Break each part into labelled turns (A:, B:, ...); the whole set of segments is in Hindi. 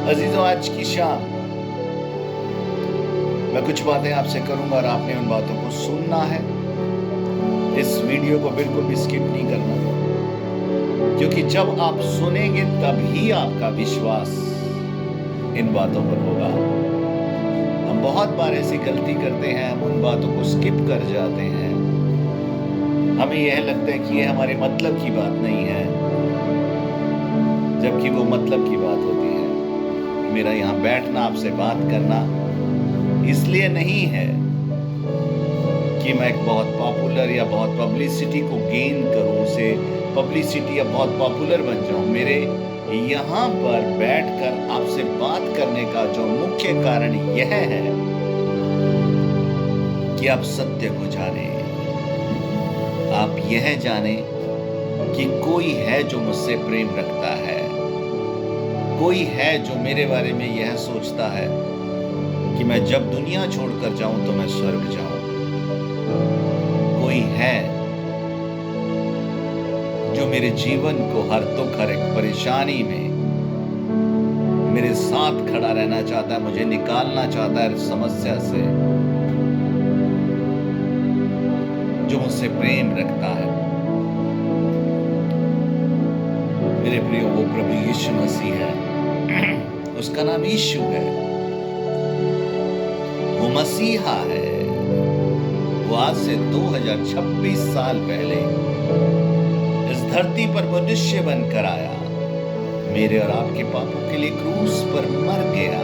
A: अजीजों, आज की शाम मैं कुछ बातें आपसे करूंगा और आपने उन बातों को सुनना है। इस वीडियो को बिल्कुल भी स्किप नहीं करना, क्योंकि जब आप सुनेंगे तभी आपका विश्वास इन बातों पर होगा। हम बहुत बार ऐसी गलती करते हैं, हम उन बातों को स्किप कर जाते हैं। हमें यह लगता है कि ये हमारे मतलब की बात नहीं है, जबकि वो मतलब की बात होती है। मेरा यहाँ बैठना, आपसे बात करना इसलिए नहीं है कि मैं एक बहुत पॉपुलर या बहुत पब्लिसिटी को गेन करूं, उसे पब्लिसिटी या बहुत पॉपुलर बन जाऊं। मेरे यहाँ पर बैठकर आपसे बात करने का जो मुख्य कारण यह है कि आप सत्य को जाने, आप यह जाने कि कोई है जो मुझसे प्रेम रखता है, कोई है जो मेरे बारे में यह सोचता है कि मैं जब दुनिया छोड़कर जाऊं तो मैं स्वर्ग जाऊं। कोई है जो मेरे जीवन को हर दुख, हर एक परेशानी में मेरे साथ खड़ा रहना चाहता है, मुझे निकालना चाहता है समस्या से, जो मुझसे प्रेम रखता है। मेरे प्रियो, वो प्रभु यीशु मसीह है। उसका नाम यीशु है, वो मसीहा है। वो आज से 2026 साल पहले इस धरती पर मनुष्य बनकर आया, मेरे और आपके पापों के लिए क्रूस पर मर गया,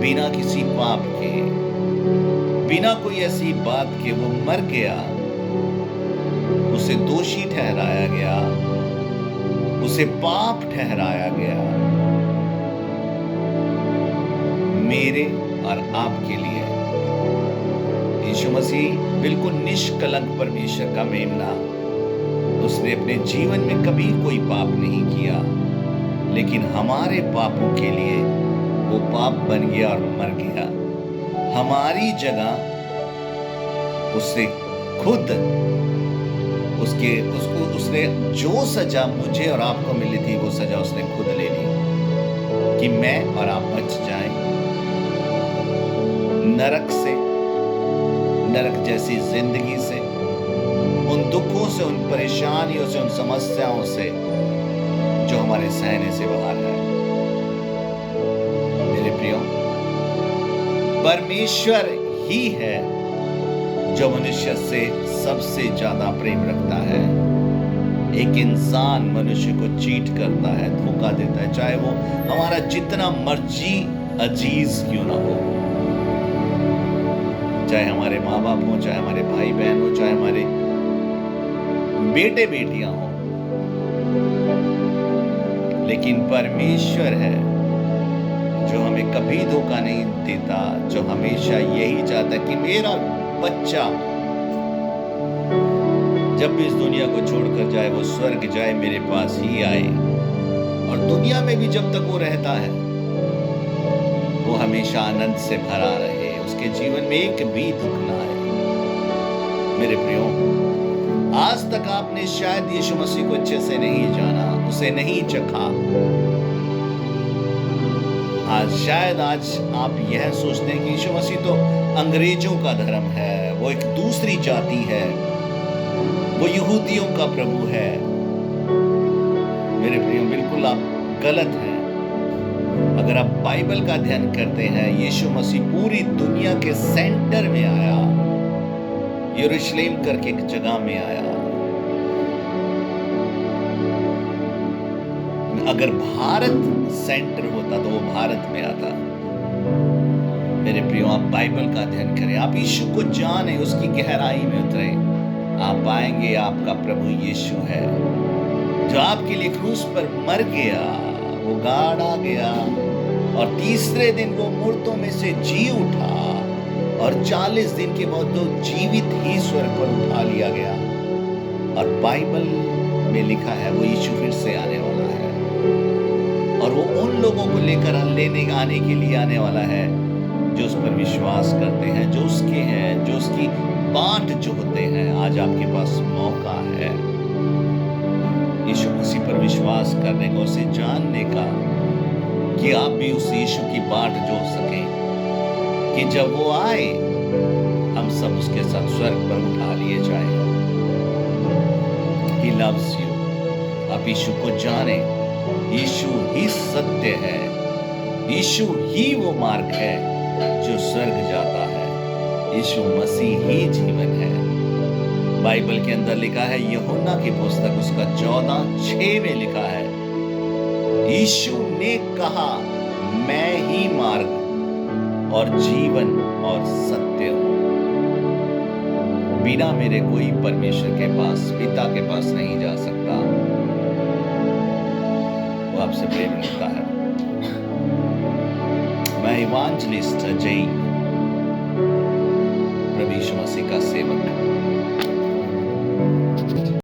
A: बिना किसी पाप के, बिना कोई ऐसी बात के वो मर गया। उसे दोषी ठहराया गया, उसे पाप ठहराया गया, मेरे और आपके लिए। यीशु मसीह बिल्कुल निष्कलंक परमेश्वर का मेमना, उसने अपने जीवन में कभी कोई पाप नहीं किया, लेकिन हमारे पापों के लिए वो पाप बन गया और मर गया। हमारी जगह उससे खुद उसने जो सजा मुझे और आपको मिली थी, वो सजा उसने खुद ले ली कि मैं और आप बच जाएं नरक से, नरक जैसी जिंदगी से, उन दुखों से, उन परेशानियों से, उन समस्याओं से जो हमारे सहने से बाहर है। मेरे प्रियो, परमेश्वर ही है जो मनुष्य से सबसे ज्यादा प्रेम रखता है। एक इंसान मनुष्य को चीट करता है, धोखा देता है, चाहे वो हमारा जितना मर्जी अजीज क्यों ना हो, चाहे हमारे माँ बाप हो, चाहे हमारे भाई बहन हो, चाहे हमारे बेटे बेटियां हो, लेकिन परमेश्वर है जो हमें कभी धोखा नहीं देता, जो हमेशा यही चाहता है कि मेरा बच्चा जब भी इस दुनिया को छोड़कर जाए, वो स्वर्ग जाए, मेरे पास ही आए, और दुनिया में भी जब तक वो रहता है वो हमेशा आनंद से भरा रहे, उसके जीवन में एक भी दुख ना आए। मेरे प्रियो, आज तक आपने शायद यीशु मसीह को अच्छे से नहीं जाना, उसे नहीं चखा। शायद आज आप यह सोचते हैं कि यीशु मसीह तो अंग्रेजों का धर्म है, वो एक दूसरी जाति है, वो यहूदियों का प्रभु है। मेरे प्रियो, बिल्कुल आप गलत हैं। अगर आप बाइबल का अध्ययन करते हैं, यीशु मसीह पूरी दुनिया के सेंटर में आया, यरूशलेम करके एक जगह में आया। अगर भारत सेंटर होता तो वो भारत में आता। मेरे प्रियो, आप बाइबल का अध्ययन करें, आप यीशु को जाने, उसकी गहराई में उतरे, आप पाएंगे आपका प्रभु यीशु है जो आपके लिए क्रूस पर मर गया, वो गाड़ा गया, और तीसरे दिन वो मुर्दों में से जी उठा, और 40 दिन के बाद तो जीवित ही स्वर्ग पर उठा लिया गया। और बाइबल में लिखा है वो यीशु फिर से आने वाला है, और वो उन लोगों को लेकर आने के लिए आने वाला है जो उस पर विश्वास करते हैं, जो उसके हैं, जो उसकी बाट जो होते हैं। आज आपके पास मौका है यीशु मसीह पर विश्वास करने का, उसे जानने का, कि कि आप भी उस यीशु की बाट जोड़ सकें, कि जब वो आए हम सब उसके साथ स्वर्ग पर उठा लिए जाएं। He loves you। आप यीशु को जाने, यीशु ही सत्य है, यीशु ही वो मार्ग है जो स्वर्ग जाता है, यीशु मसीह ही जीवन है। बाइबल के अंदर लिखा है, यूहन्ना की पुस्तक उसका 14:6 में लिखा है, यीशु ने कहा, मैं ही मार्ग और जीवन और सत्य हूं, बिना मेरे कोई परमेश्वर के पास, पिता के पास नहीं जा सकता। वो आपसे प्रेम करता है। मैं इवांजलिस्ट अजय, प्रभु यीशु मसीह का सेवक।